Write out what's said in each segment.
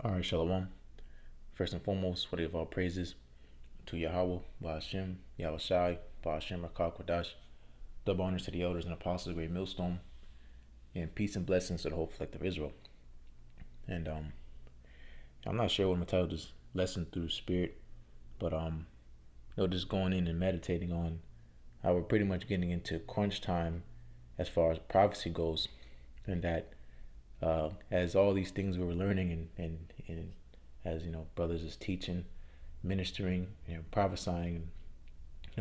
All right, Shalom. First and foremost, what give all praises to Yahawah, Bahashem, YAHAWASHI, Bahashem, Rakak, double honors to the elders and apostles of Great Millstone, and peace and blessings to the whole collective of Israel. And I'm not sure what I'm entitled this lesson through the Spirit, but just going in and meditating on how we're pretty much getting into crunch time as far as prophecy goes, and that as all these things we were learning and as brothers is teaching, ministering, prophesying,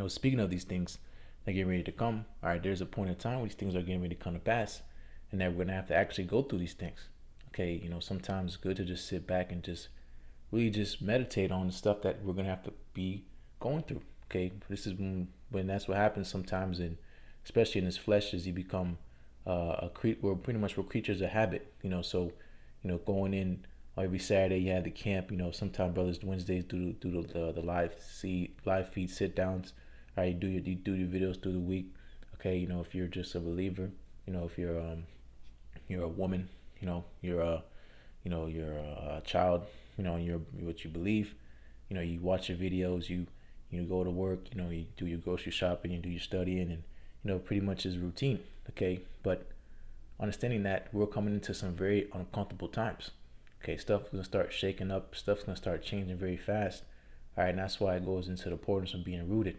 speaking of these things that get ready to come. All right, there's a point in time where these things are getting ready to come to pass, and that we're gonna have to actually go through these things. Okay, sometimes it's good to just sit back and just really just meditate on the stuff that we're gonna have to be going through. Okay, this is when that's what happens sometimes, and especially in this flesh, as you become we're creatures of habit. So going in every Saturday you have the camp. Sometimes brothers Wednesdays do the live feed sit downs. All right, you do your videos through the week. Okay, if you're just a believer, if you're a woman, you're a child, you're what you believe. You watch your videos, you go to work, you do your grocery shopping, you do your studying, and pretty much is routine. Okay, but understanding that we're coming into some very uncomfortable times. Okay, stuff's gonna start shaking up, stuff's gonna start changing very fast. All right, and that's why it goes into the importance of being rooted.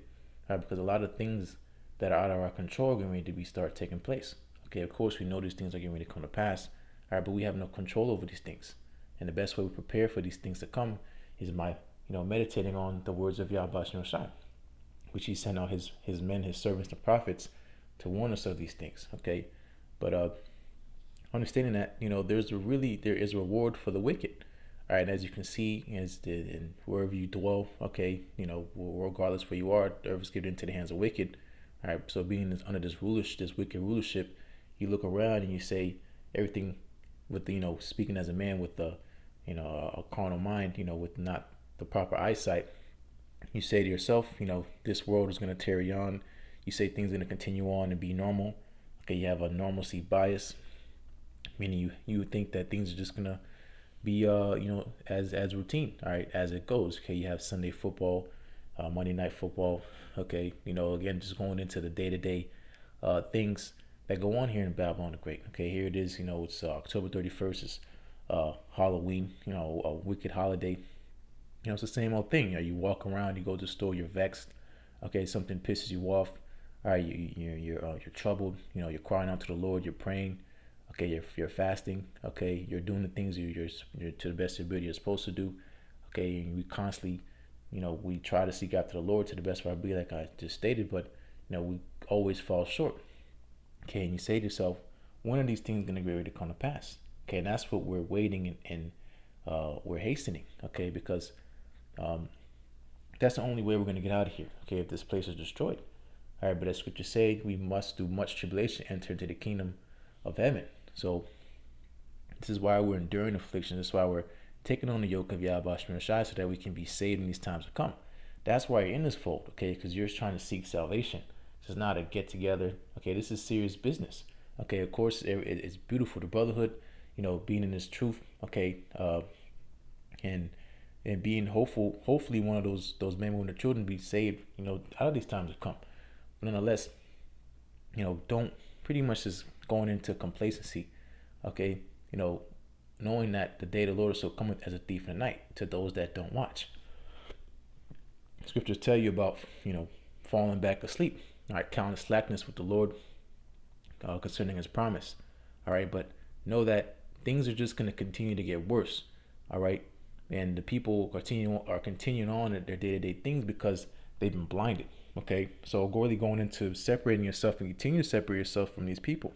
All right, because a lot of things that are out of our control are going to be start taking place. Okay, of course we know these things are getting ready to come to pass. All right, but we have no control over these things. And the best way we prepare for these things to come is by meditating on the words of Yahweh Shai, which He sent out His men, His servants, the prophets, to warn us of these things. Okay, but understanding that there is a reward for the wicked. All right, and as you can see, and wherever you dwell, okay, regardless where you are, the earth is given into the hands of wicked. All right, so being under this wicked rulership, you look around and you say everything with speaking as a man with a carnal mind, with not the proper eyesight. You say to yourself, this world is going to carry on. You say things are going to continue on and be normal. Okay, you have a normalcy bias, meaning you would think that things are just gonna be as routine, all right, as it goes. Okay, you have Sunday football, Monday night football. Okay, again, just going into the day-to-day things that go on here in Babylon the Great. Okay, here it is. It's October 31st. It's Halloween. A wicked holiday. It's the same old thing. You walk around, you go to the store, you're vexed. Okay, something pisses you off. All right, you're troubled. You're crying out to the Lord. You're praying. Okay, you're fasting. Okay, you're doing the things you're to the best of your ability you're supposed to do. Okay, and we constantly, we try to seek after the Lord to the best of our ability, like I just stated, but we always fall short. Okay, and you say to yourself, when are these things going to be ready to come to pass? Okay, and that's what we're waiting and we're hastening. Okay, because that's the only way we're going to get out of here. Okay, if this place is destroyed. All right, but as Scripture say, we must through much tribulation enter into the kingdom of heaven. So this is why we're enduring affliction. This is why we're taking on the yoke of Yahweh Shai, so that we can be saved in these times to come. That's why you're in this fold, okay? Because you're trying to seek salvation. This is not a get together. Okay, this is serious business. Okay, of course it's beautiful, the brotherhood, being in this truth. Okay, and being hopefully one of those men, women, and children be saved. Out of these times to come. But nonetheless, don't pretty much just going into complacency. Okay, knowing that the day of the Lord is so cometh as a thief in the night to those that don't watch. Scriptures tell you about falling back asleep. All right, counting slackness with the Lord concerning His promise. All right, but know that things are just going to continue to get worse. All right, and the people are continuing on at their day-to-day things because they've been blinded. Okay, so really going into separating yourself and continue to separate yourself from these people.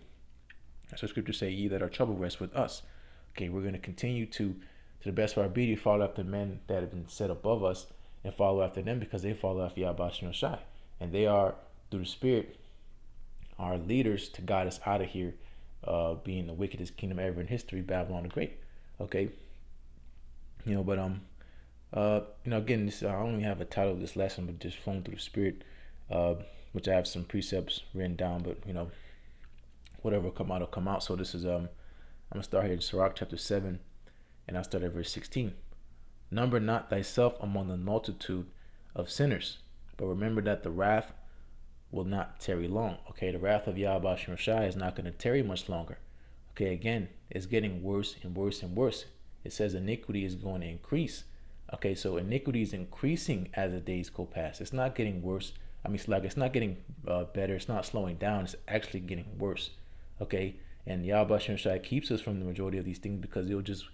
So Scripture say, ye that are troubled rest with us. Okay, we're going to continue to the best of our ability, follow after men that have been set above us and follow after them, because they follow after Yahweh Shai. And they are, through the Spirit, our leaders to guide us out of here, being the wickedest kingdom ever in history, Babylon the Great. Okay, but again, I don't even have a title of this lesson, but just flowing through the Spirit, which I have some precepts written down, but whatever will come out will come out. So this is I'm gonna start here in Sirach chapter 7, And I start at verse 16. Number not thyself among the multitude of sinners, but remember that the wrath will not tarry long. Okay, the wrath of YAHAWASHI is not going to tarry much longer. Okay, again, it's getting worse and worse and worse. It says iniquity is going to increase. Okay, so iniquity is increasing as the days go past. It's not getting worse. I mean, it's not getting better. It's not slowing down. It's actually getting worse. Okay, and YAHAWASHI keeps us from the majority of these things because it'll just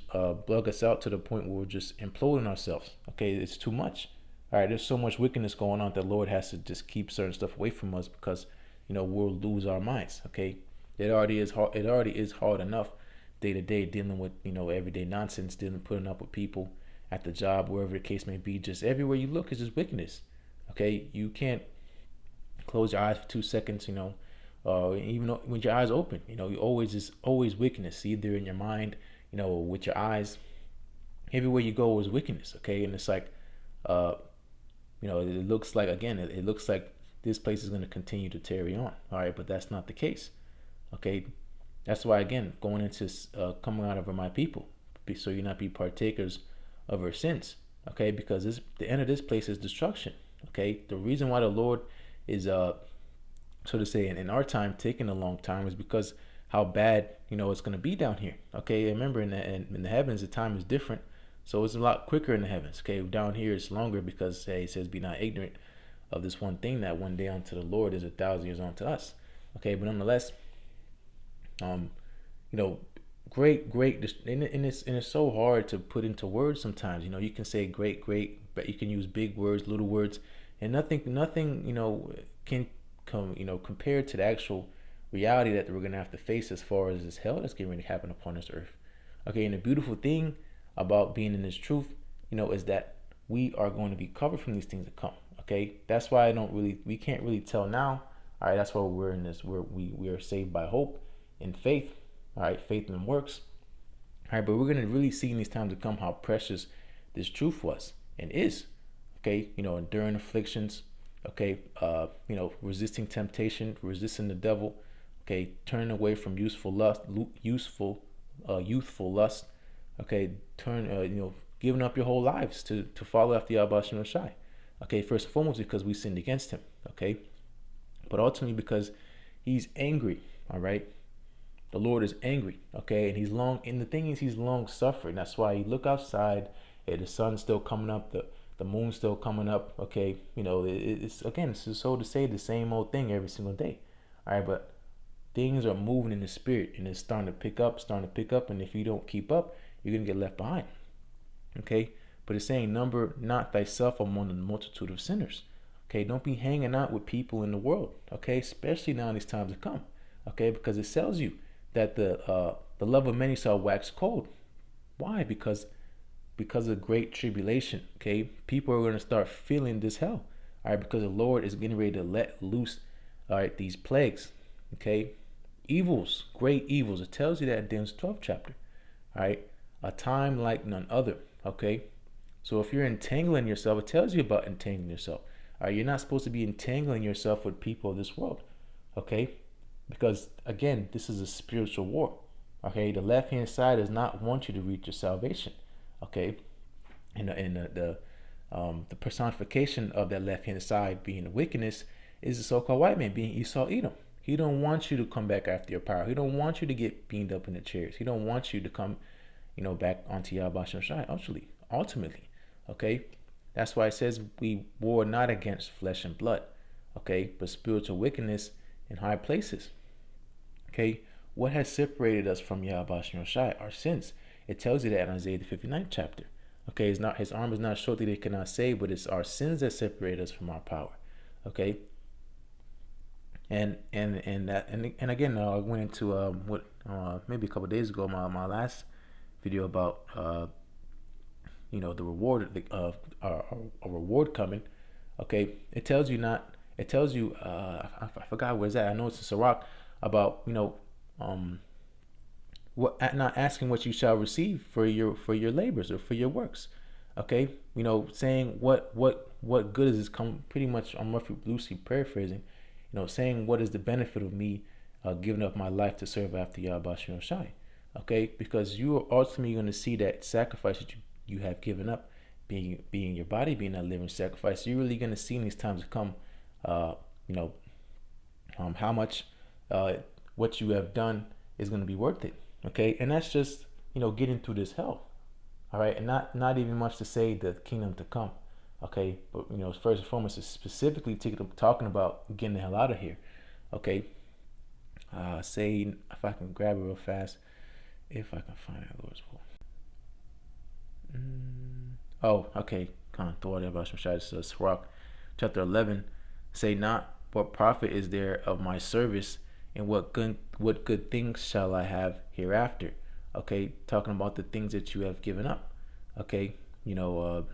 plug us out to the point where we're just imploding ourselves. Okay, it's too much. All right, there's so much wickedness going on that the Lord has to just keep certain stuff away from us because we'll lose our minds. Okay, it already is hard. It already is hard enough day to day dealing with everyday nonsense, putting up with people at the job, wherever the case may be. Just everywhere you look is just wickedness. Okay, you can't close your eyes for 2 seconds. Even when your eyes open, you always wickedness, either in your mind, with your eyes. Everywhere you go is wickedness. Okay, and it's like, it looks like, again, it looks like this place is going to continue to tarry on. All right, but that's not the case. Okay, that's why, again, going into coming out of her, my people, so you not be partakers of her sins. Okay, because the end of this place is destruction. Okay, the reason why the Lord is so to say in our time taking a long time is because how bad it's going to be down here. Okay, remember in the heavens the time is different, so it's a lot quicker in the heavens. Okay, down here it's longer because it says be not ignorant of this one thing, that one day unto the Lord is 1,000 years unto us. Okay, but nonetheless, great, and it's so hard to put into words sometimes. You can say great, but you can use big words, little words, and nothing can come compared to the actual reality that we're gonna have to face as far as this hell that's getting to happen upon this earth. Okay, and the beautiful thing about being in this truth, is that we are going to be covered from these things to come. Okay, that's why we can't really tell now. All right, that's why we're in this. We are saved by hope and faith. All right, faith and works. All right, but we're gonna really see in these times to come how precious this truth was and is. Okay, enduring afflictions. Okay, resisting temptation, resisting the devil. Okay, turning away from youthful lust. Okay, giving up your whole lives to follow after YAHAWASHI. Okay, first and foremost because we sinned against him. Okay, but ultimately because he's angry. All right, the Lord is angry. Okay, and the thing is, he's long suffering. That's why you look outside, and the sun's still coming up, the moon's still coming up. Okay, it's so to say the same old thing every single day. All right, but things are moving in the spirit, and it's starting to pick up, and if you don't keep up, you're gonna get left behind. Okay, but it's saying, number not thyself among the multitude of sinners. Okay, don't be hanging out with people in the world. Okay, especially now in these times to come. Okay, because it tells you that the love of many shall wax cold. Why? Because of great tribulation. Okay, people are going to start feeling this hell. All right, because the Lord is getting ready to let loose. All right, these plagues. Okay, evils, great evils. It tells you that in Daniel's 12th chapter. All right, a time like none other. Okay, so if you're entangling yourself, it tells you about entangling yourself. All right, you're not supposed to be entangling yourself with people of this world. Okay, because again, this is a spiritual war. Okay, the left hand side does not want you to reach your salvation. Okay, and the personification of that left hand side being the wickedness is the so-called white man, being Esau Edom. He don't want you to come back after your power. He don't want you to get beamed up in the chairs. He don't want you to come, back onto YAHAWASHI ultimately. Okay, that's why it says we war not against flesh and blood. Okay, but spiritual wickedness in high places. Okay, what has separated us from YAHAWASHI? Our sins. It tells you that in Isaiah the 59th chapter. Okay, it's not, his arm is not short that they cannot save, but it's our sins that separate us from our power. Okay, and again, I went into maybe a couple of days ago, my last video about the reward of a reward coming. Okay, it tells you I forgot where's that. I know it's in Sirach about what, not asking what you shall receive for your labors or for your works. Okay, saying what good is this come, pretty much, I'm loosely paraphrasing, saying what is the benefit of me giving up my life to serve after YAHAWASHI. Okay, because you are ultimately going to see that sacrifice that you have given up, being your body being a living sacrifice. You're really going to see in these times to come, uh, you know, how much uh, what you have done is going to be worth it. Okay, and that's just getting through this hell. All right, and not even much to say the kingdom to come. Okay, but first and foremost is specifically talking about getting the hell out of here. Okay, say if I can grab it real fast, if I can find it, Lord's will. Oh, okay. Sirach chapter 11. Say not, what profit is there of my service, and what good things shall I have hereafter? Okay, talking about the things that you have given up. Okay, your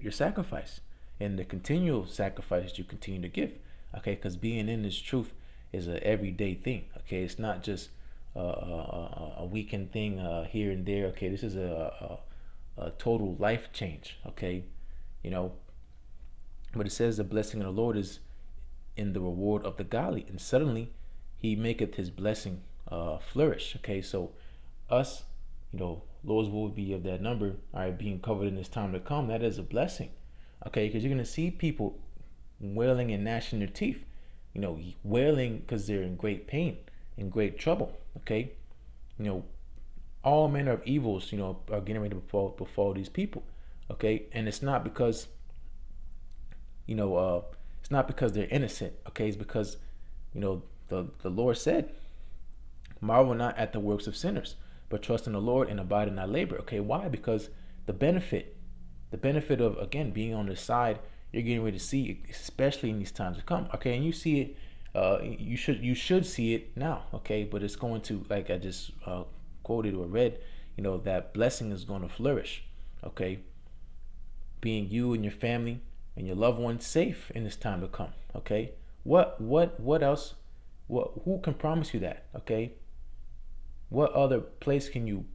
sacrifice and the continual sacrifice that you continue to give. Okay, because being in this truth is an everyday thing. Okay, it's not just a weekend thing here and there. Okay, this is a total life change. Okay, you know, but it says the blessing of the Lord is in the reward of the godly, and suddenly he maketh his blessing flourish. Okay, so us, Lord's will be of that number, all right, being covered in this time to come. That is a blessing. Okay, because you're gonna see people wailing and gnashing their teeth, wailing because they're in great pain, in great trouble. Okay, you know, all manner of evils, are getting ready to befall these people. Okay, and it's not because, it's not because they're innocent. Okay, it's because, the Lord said, "Marvel not at the works of sinners, but trust in the Lord and abide in thy labor." Okay, why? Because the benefit of, again, being on the side, you're getting ready to see, especially in these times to come. Okay, and you see it. You should see it now. Okay, but it's going to, like I just quoted or read, that blessing is going to flourish. Okay, being you and your family and your loved ones safe in this time to come. Okay, what else? Who can promise you that? Okay, what other place can you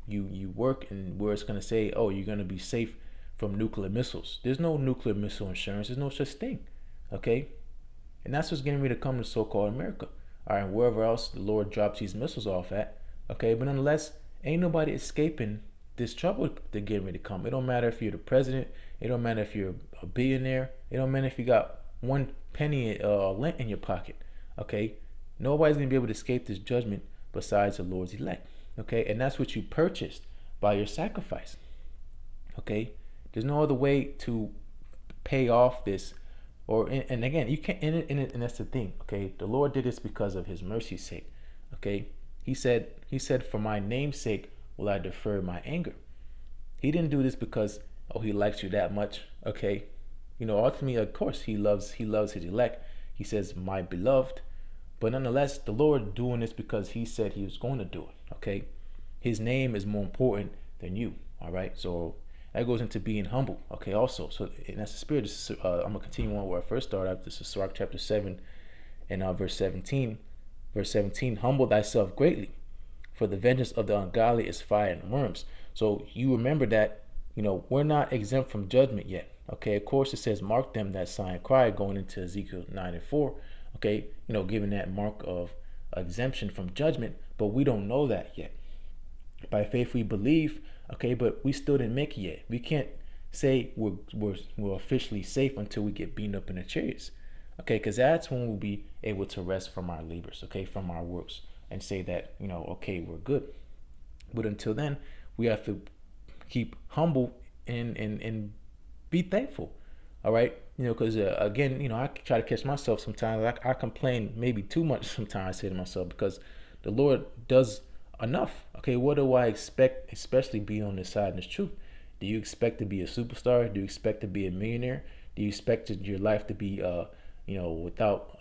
work and where it's going to say, oh, you're going to be safe from nuclear missiles? There's no nuclear missile insurance. There's no such thing. Okay, and that's what's getting ready to come to so-called America. All right, wherever else the Lord drops these missiles off at. Okay, but nonetheless, ain't nobody escaping this trouble that getting ready to come. It don't matter if you're the president. It don't matter if you're a billionaire. It don't matter if you got one penny lent in your pocket. Okay, nobody's gonna be able to escape this judgment besides the Lord's elect. Okay, and that's what you purchased by your sacrifice. Okay, there's no other way to pay off this. And again, you can't. And that's the thing. Okay, the Lord did this because of His mercy's sake. Okay, He said, "For my name's sake will I defer my anger." He didn't do this because, oh, He likes you that much. Okay, ultimately, of course, He loves His elect. He says, "My beloved," but nonetheless, the Lord doing this because He said He was going to do it. Okay, His name is more important than you. All right, so that goes into being humble. Okay, also, so and that's the spirit. I'm gonna continue on where I first started. This is Sirach chapter 7 and verse 17. Verse 17: Humble thyself greatly, for the vengeance of the ungodly is fire and worms. So you remember that, we're not exempt from judgment yet. Okay, of course it says, "Mark them that sigh and cry," going into Ezekiel 9:4. Okay, giving that mark of exemption from judgment, but we don't know that yet. By faith we believe. Okay, but we still didn't make it yet. We can't say we're officially safe until we get beaten up in the chariots. Okay, because that's when we'll be able to rest from our labors. Okay, from our works, and say that, okay, we're good. But until then, we have to keep humble and be thankful. All right, because again, I try to catch myself sometimes. I complain maybe too much sometimes. I say to myself, because the Lord does enough. Okay, what do I expect, especially being on this side of this truth? Do you expect to be a superstar? Do you expect to be a millionaire? Do you expect your life to be without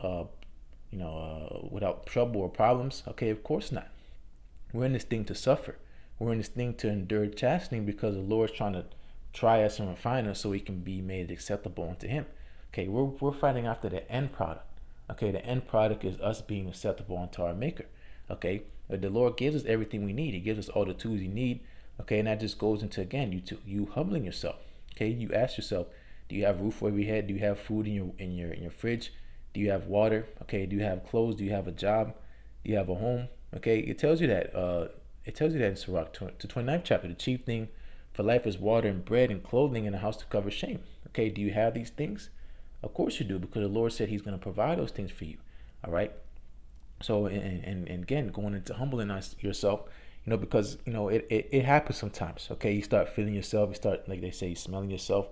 trouble or problems? Okay, of course not. We're in this thing to suffer. We're in this thing to endure chastening, because the Lord's trying to try us and refine us so He can be made acceptable unto Him. Okay, we're fighting after the end product. Okay, the end product is us being acceptable unto our Maker. Okay, the Lord gives us everything we need. He gives us all the tools you need. Okay, and that just goes into, again, you humbling yourself. Okay, you ask yourself, do you have a roof over your head? Do you have food in your fridge? Do you have water? Okay, do you have clothes? Do you have a job? Do you have a home? Okay, it tells you that. It tells you that in Sirach, the 29th chapter. The chief thing for life is water and bread and clothing and a house to cover shame. Okay, do you have these things? Of course you do, because the Lord said He's going to provide those things for you. All right. So and again, going into humbling yourself, because it happens sometimes. Okay, you start feeling yourself, you start, like they say, smelling yourself.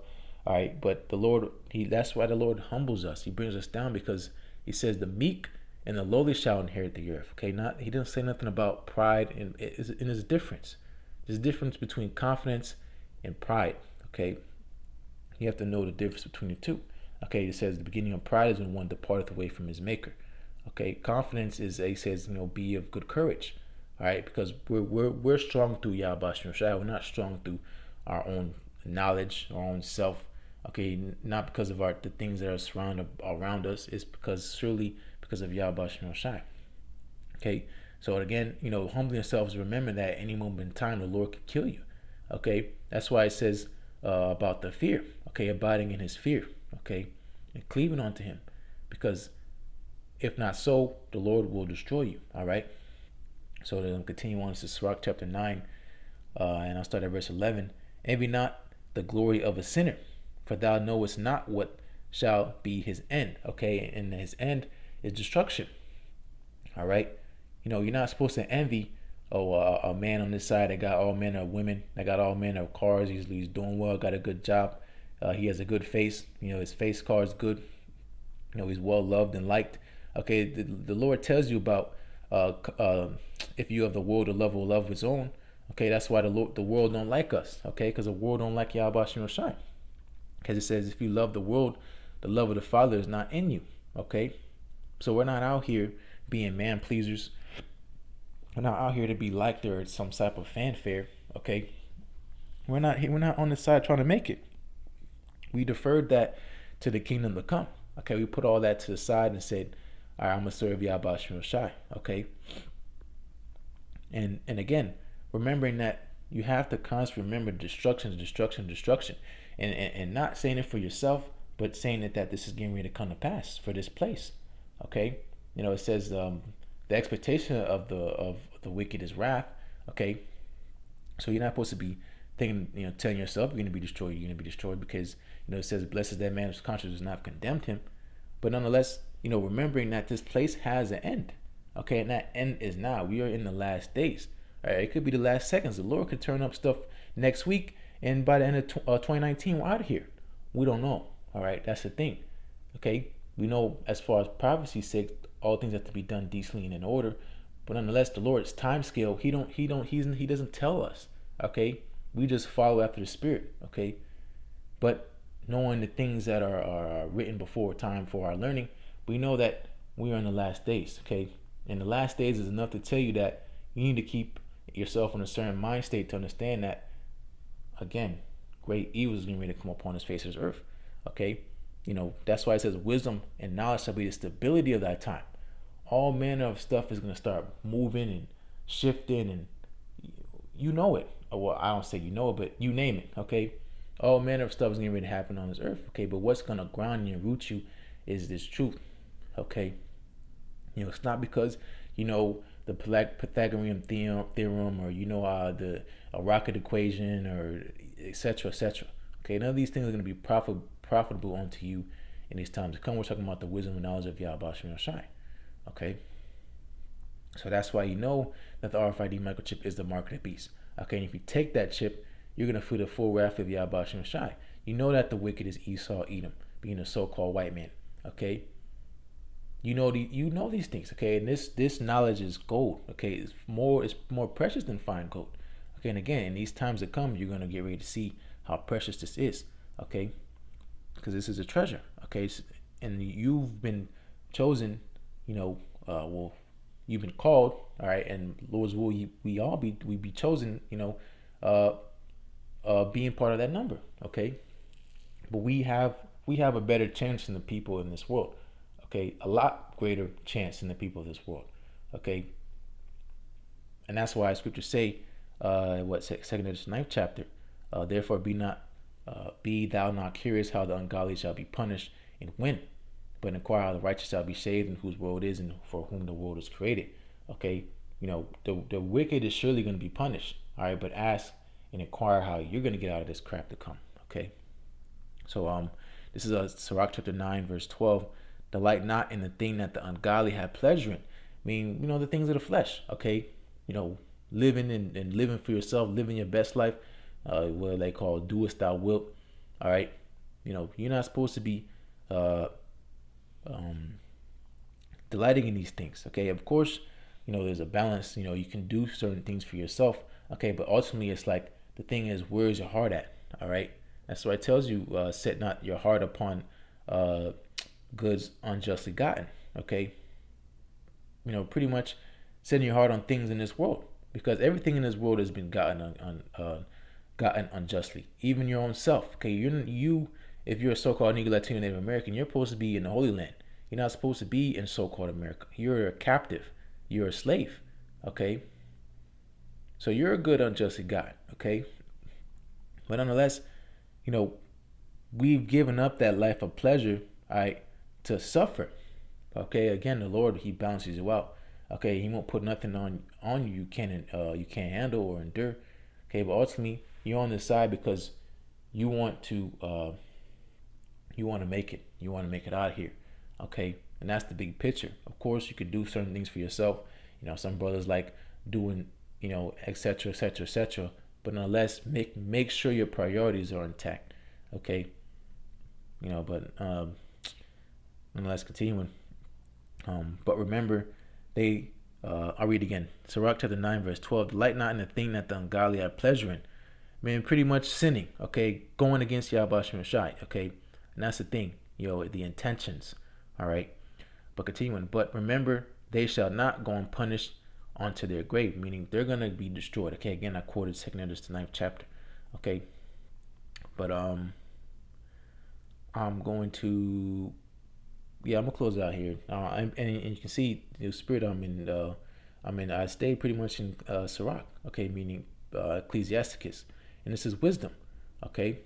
All right, but the Lord, that's why the Lord humbles us. He brings us down, because He says the meek and the lowly shall inherit the earth. Okay, He doesn't say nothing about pride, and there's a difference. There's a difference between confidence and pride. Okay, you have to know the difference between the two. Okay, it says the beginning of pride is when one departeth away from his maker. Okay, confidence is, he says, be of good courage. All right, because we're strong through YAHAWASHI. We're not strong through our own knowledge, our own self. Okay, not because of the things that are around us. It's surely because of YAHAWASHI. Okay, so again, humbling yourself is remember that at any moment in time the Lord could kill you. Okay, that's why it says about the fear. Okay, abiding in His fear. Okay, and cleaving onto Him, because if not so, the Lord will destroy you. All right. So then continue on to Sirach chapter 9, and I'll start at verse 11. Envy not the glory of a sinner, for thou knowest not what shall be his end. Okay, and his end is destruction. All right. You're not supposed to envy a man on this side that got all men of women, that got all men of cars. He's doing well, got a good job. He has a good face. His face card is good. He's well loved and liked. Okay, the Lord tells you about if you have the world, the love will love its own. Okay, that's why the world don't like us. Okay, because the world don't like YAHAWASHI. Because it says if you love the world, the love of the Father is not in you. Okay, so we're not out here being man pleasers. We're not out here to be liked or some type of fanfare. Okay, we're not on the side trying to make it. We deferred that to the kingdom to come. Okay, we put all that to the side and said, all right, I'm gonna serve YAHAWASHI. Okay, and again, remembering that you have to constantly remember destruction, and not saying it for yourself, but saying that this is getting ready to come to pass for this place. Okay, it says the expectation of the wicked is wrath. Okay, so you're not supposed to be thinking, telling yourself you're gonna be destroyed. You're gonna be destroyed because it says, "Blessed is that man whose conscience has not condemned him." But nonetheless, remembering that this place has an end. Okay, and that end is now. We are in the last days. All right, it could be the last seconds. The Lord could turn up stuff next week, and by the end of 2019, we're out of here. We don't know. All right, that's the thing. Okay, we know as far as prophecy's sake, all things have to be done decently and in order. But nonetheless, the Lord's time scale, He doesn't tell us. Okay, we just follow after the Spirit. Okay, but knowing the things that are written before time for our learning, we know that we are in the last days. Okay, and the last days is enough to tell you that you need to keep yourself in a certain mind state to understand that, again, great evil is getting ready to come upon this face of this earth. Okay, that's why it says wisdom and knowledge shall be the stability of that time. All manner of stuff is going to start moving and shifting, and it. Well, I don't say it, but you name it. Okay, all manner of stuff is getting ready to happen on this earth. Okay, but what's going to ground you and root you is this truth. Okay, it's not because the Pythagorean theorem, or the rocket equation, or etc. Okay, none of these things are going to be profitable unto you in these times to come. We're talking about the wisdom and knowledge of YAHAWASHI. Okay, so that's why that the RFID microchip is the mark of the beast. Okay, and if you take that chip, you're going to feel the full wrath of YAHAWASHI. That the wicked is Esau, Edom, being a so-called white man. Okay, these things. Okay, and this knowledge is gold. Okay, it's more precious than fine gold. Okay, and again, in these times to come, you're going to get ready to see how precious this is. Okay, because this is a treasure. Okay, and you've been chosen. You've been called. All right, and Lord's will, we be chosen. Being part of that number. Okay, but we have a better chance than the people in this world. Okay, a lot greater chance than the people of this world. Okay, and that's why scriptures say, second to the 9th chapter, therefore be thou not curious how the ungodly shall be punished and when, but inquire how the righteous shall be saved, and whose world is and for whom the world is created. Okay, The wicked is surely going to be punished. All right, but ask and inquire how you're going to get out of this crap to come. Okay. So this is Sirach chapter 9 verse 12. Delight not in the thing that the ungodly have pleasure in. I mean, the things of the flesh. Okay. Living and living for yourself, living your best life. What they call doest thou wilt. All right. You're not supposed to be delighting in these things. Okay. Of course, there's a balance. You can do certain things for yourself. Okay. But ultimately, it's like the thing is, where's your heart at? All right. That's why it tells you, set not your heart upon goods unjustly gotten. Okay. Pretty much setting your heart on things in this world, because everything in this world has been gotten unjustly, even your own self. Okay. If you're a so-called Negro, Latino, Native American, you're supposed to be in the Holy Land. You're not supposed to be in so-called America. You're a captive. You're a slave. Okay. So you're a good unjustly gotten. Okay. But nonetheless, we've given up that life of pleasure, all right, to suffer. Okay, again, the Lord, He balances you out. Okay, He won't put nothing on you you can't handle or endure. Okay, but ultimately you're on this side because you want to make it. You want to make it out here. Okay, and that's the big picture. Of course, you could do certain things for yourself. Some brothers like doing, etc., etc., etc. But nonetheless, make sure your priorities are intact. Okay. But nonetheless, continuing. But remember, I'll read again. Sirach chapter 9, verse 12. Delight not in the thing that the ungodly have pleasure in. I mean, pretty much sinning. Okay, going against YAHAWASHI. Okay, and that's the thing. The intentions. All right. But continuing. But remember, they shall not go unpunished onto their grave, meaning they're gonna be destroyed. Okay, again, I quoted 2 Edges, the 9th chapter. Okay, but I'm going to close it out here. And you can see the spirit I stayed pretty much in Sirach. Okay, meaning Ecclesiasticus, and this is wisdom. Okay,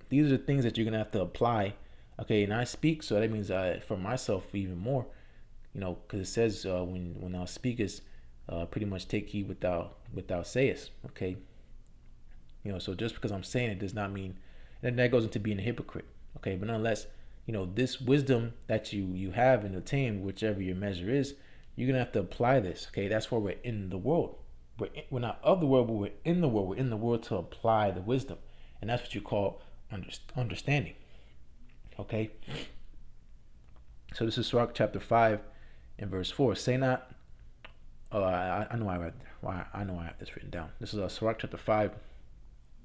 these are the things that you're gonna have to apply. Okay, and I speak, so that means for myself even more. Because it says when thou speakest, pretty much take heed without sayest. Okay. So just because I'm saying it does not mean, and that goes into being a hypocrite. Okay, but nonetheless, this wisdom that you have and attain, whichever your measure is, you're gonna have to apply this. Okay, that's why we're in the world. We're not of the world, but we're in the world. We're in the world to apply the wisdom, and that's what you call understanding. Okay. So this is Sirach chapter 5 and verse 4. Say not. I know I have this written down. This is Sirach chapter 5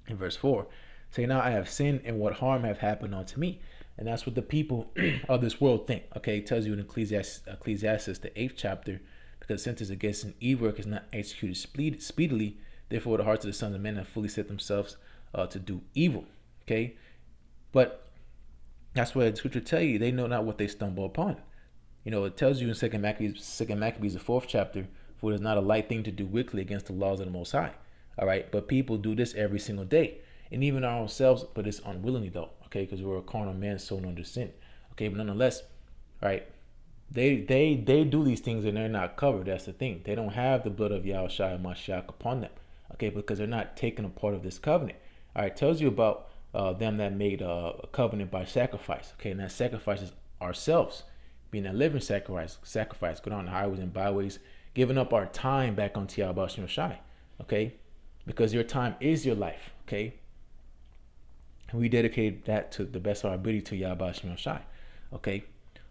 and verse 4. Say now, I have sinned, and what harm have happened unto me? And that's what the people of this world think. Okay, it tells you in Ecclesiastes, the 8th chapter, because sentence against an evil work is not executed speedily. Therefore, the hearts of the sons of men have fully set themselves to do evil. Okay, but that's what the scripture tell you. They know not what they stumble upon. It tells you in 2 Maccabees, the 4th chapter, for it is not a light thing to do wickedly against the laws of the Most High. All right, but people do this every single day, and even our own selves, but it's unwillingly though. Okay, because we're a carnal man sown under sin. Okay, but nonetheless, all right, they do these things and they're not covered. That's the thing. They don't have the blood of Yahushua and Mashiach upon them. Okay, because they're not taking a part of this covenant. All right, it tells you about them that made a covenant by sacrifice. Okay, and that sacrifice is ourselves, being a living sacrifice, go down the highways and byways, giving up our time back unto Yahushua. Okay, because your time is your life. Okay, and we dedicate that to the best of our ability to Yahushua. Okay,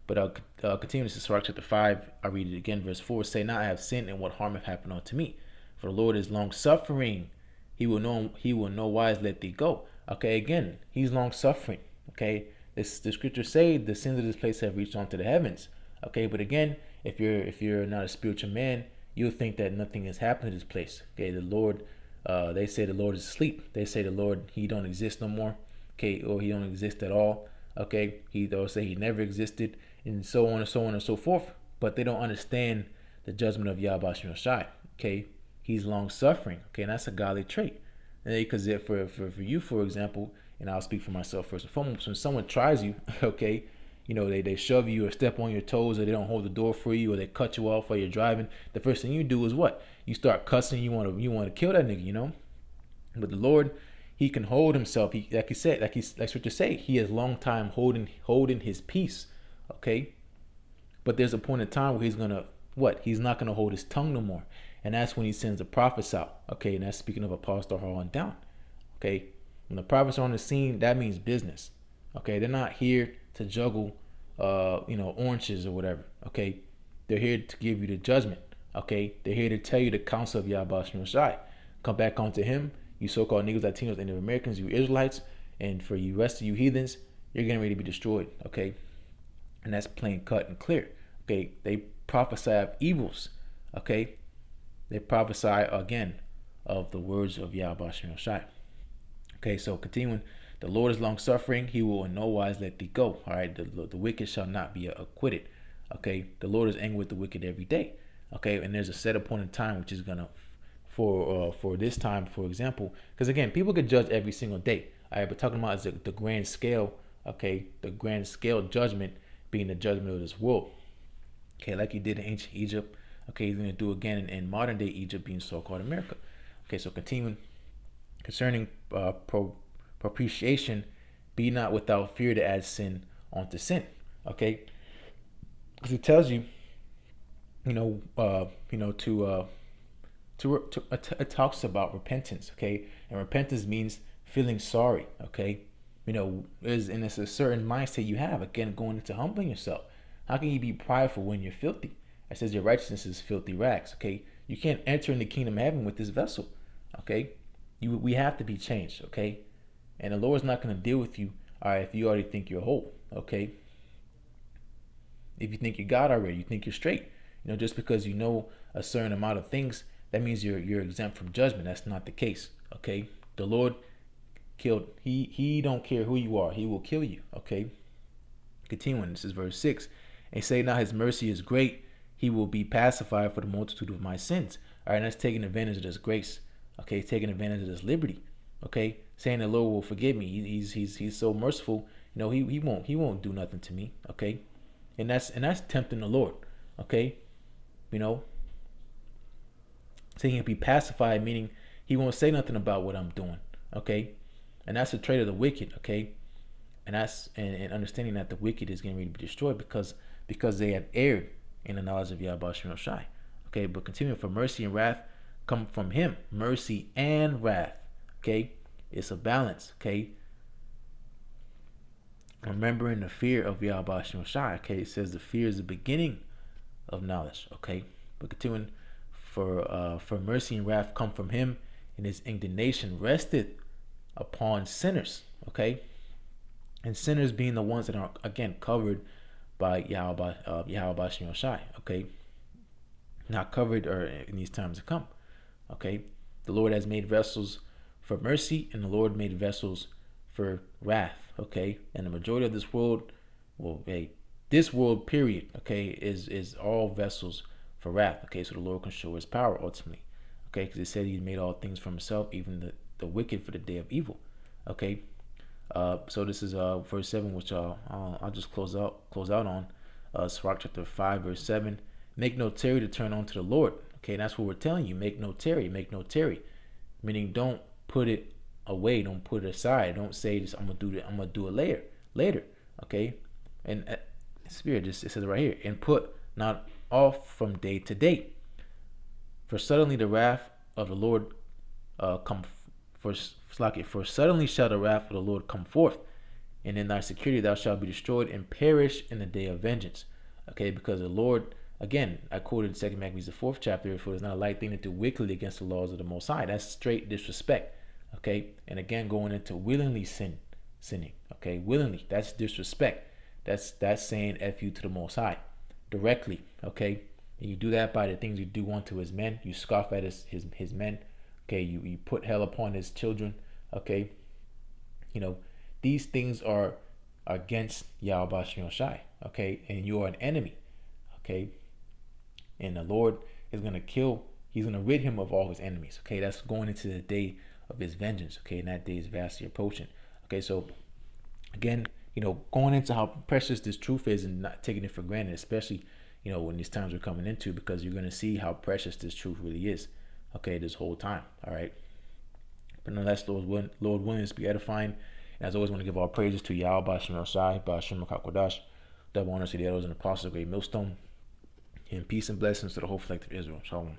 but continue. This is Sirach chapter 5. I read it again, verse 4. Say not, I have sinned, and what harm have happened unto me? For the Lord is long suffering. He will no wise let thee go. Okay, again, he's long suffering. Okay, the scriptures say the sins of this place have reached onto the heavens. Okay, but again, if you're not a spiritual man, you'll think that nothing has happened to this place. Okay, the Lord, they say the Lord is asleep. They say the Lord, he don't exist no more. Okay, or he don't exist at all. Okay, they'll say he never existed, and so on and so on and so forth. But they don't understand the judgment of Yahweh Shai. Okay, he's long suffering. Okay, and that's a godly trait. Because for you, for example, and I'll speak for myself first and foremost, when someone tries you, okay, they shove you or step on your toes, or they don't hold the door for you, or they cut you off while you're driving, the first thing you do is what? You start cussing. You want to kill that nigga. But the Lord, He can hold Himself. He, like He said, like Scripture say, He has long time holding His peace. Okay, but there's a point in time where He's gonna what? He's not gonna hold His tongue no more, and that's when He sends the prophets out. Okay, and that's speaking of Apostle Harlan down. Okay, when the prophets are on the scene, that means business. Okay, they're not here to juggle, oranges or whatever. Okay, they're here to give you the judgment. Okay, they're here to tell you the counsel of YAHAWASHI. Come back onto Him, you so-called niggas, Latinos, Native Americans, you Israelites, and for you rest of you heathens, you're getting ready to be destroyed. Okay, and that's plain cut and clear. Okay, they prophesy of evils. Okay, they prophesy again of the words of YAHAWASHI. Okay, so continuing, the Lord is long suffering; He will in no wise let thee go. All right, the wicked shall not be acquitted. Okay, the Lord is angry with the wicked every day. Okay, and there's a set appointed time which is gonna for this time, for example, because again, people could judge every single day. All right, but talking about is the grand scale. Okay, the grand scale judgment being the judgment of this world. Okay, like He did in ancient Egypt. Okay, He's gonna do again in modern day Egypt, being so-called America. Okay, so continuing concerning propitiation, be not without fear to add sin onto sin. Okay, because it tells you, it talks about repentance. Okay, and repentance means feeling sorry. Okay, it's a certain mindset you have. Again, going into humbling yourself. How can you be prideful when you're filthy? It says your righteousness is filthy rags. Okay, you can't enter in the kingdom of heaven with this vessel. Okay, we have to be changed. Okay, and the Lord's not going to deal with you, all right, if you already think you're whole. Okay, if you think you're God already, you think you're straight. Just because you know a certain amount of things, that means you're exempt from judgment. That's not the case. Okay, the Lord killed. He don't care who you are. He will kill you. Okay, continuing. This is verse 6. And say now His mercy is great. He will be pacified for the multitude of my sins. All right, and that's taking advantage of this grace. Okay, taking advantage of this liberty. Okay, saying the Lord will forgive me. He's so merciful. He won't do nothing to me. Okay, and that's tempting the Lord. Okay, saying He'll be pacified, meaning He won't say nothing about what I'm doing. Okay, and that's a trait of the wicked. Okay, and that's and understanding that the wicked is getting ready to be destroyed because they have erred in the knowledge of YAHAWASHI. Okay, but continuing, for mercy and wrath come from Him. Mercy and wrath. Okay, it's a balance. Okay, remembering the fear of YAHAWASHI. Okay, it says the fear is the beginning of knowledge. Okay, but continuing, for mercy and wrath come from Him, and His indignation rested upon sinners. Okay, and sinners being the ones that are again covered by YAHAWASHI. Okay, not covered or in these times to come. Okay, the Lord has made vessels for mercy, and the Lord made vessels for wrath. Okay, and the majority of this world, this world period, okay, is all vessels for wrath. Okay, so the Lord can show His power ultimately. Okay, because it said He made all things for Himself, even the wicked for the day of evil. Okay, so this is verse 7, which I'll just close out on. Sirach chapter 5 verse 7. Make no tarry to turn on to the Lord. Okay, and that's what we're telling you. Make no tarry. Meaning, don't put it away. Don't put it aside. Don't say this. I'm gonna do it later. Okay, and Spirit just it says right here. And put not off from day to day. For suddenly the wrath of the Lord for suddenly shall the wrath of the Lord come forth, and in thy security thou shalt be destroyed and perish in the day of vengeance. Okay, because the Lord, again, I quoted 2 Maccabees the 4th chapter, for it's not a light thing to do wickedly against the laws of the Most High. That's straight disrespect. Okay, and again, going into willingly sinning. Okay, willingly, that's disrespect. That's saying F you to the Most High directly. Okay, and you do that by the things you do unto His men. You scoff at his men. Okay, you put hell upon His children. Okay, these things are against YAHAWASHI. Okay, and you are an enemy. Okay, and the Lord is gonna kill. He's gonna rid Him of all His enemies. Okay, that's going into the day of His vengeance. Okay, and that day is vastly approaching. Okay, so again, going into how precious this truth is and not taking it for granted, especially, when these times we're coming into, because you're going to see how precious this truth really is, okay, this whole time, all right? But nonetheless, Lord willing, this be edifying. And as always, I want to give all praises to Yahweh, Ba'ashem Shai, Ba'ashem Kakwadash, double honors to the elders and apostles of Great Millstone, and peace and blessings to the whole collective Israel. Shalom.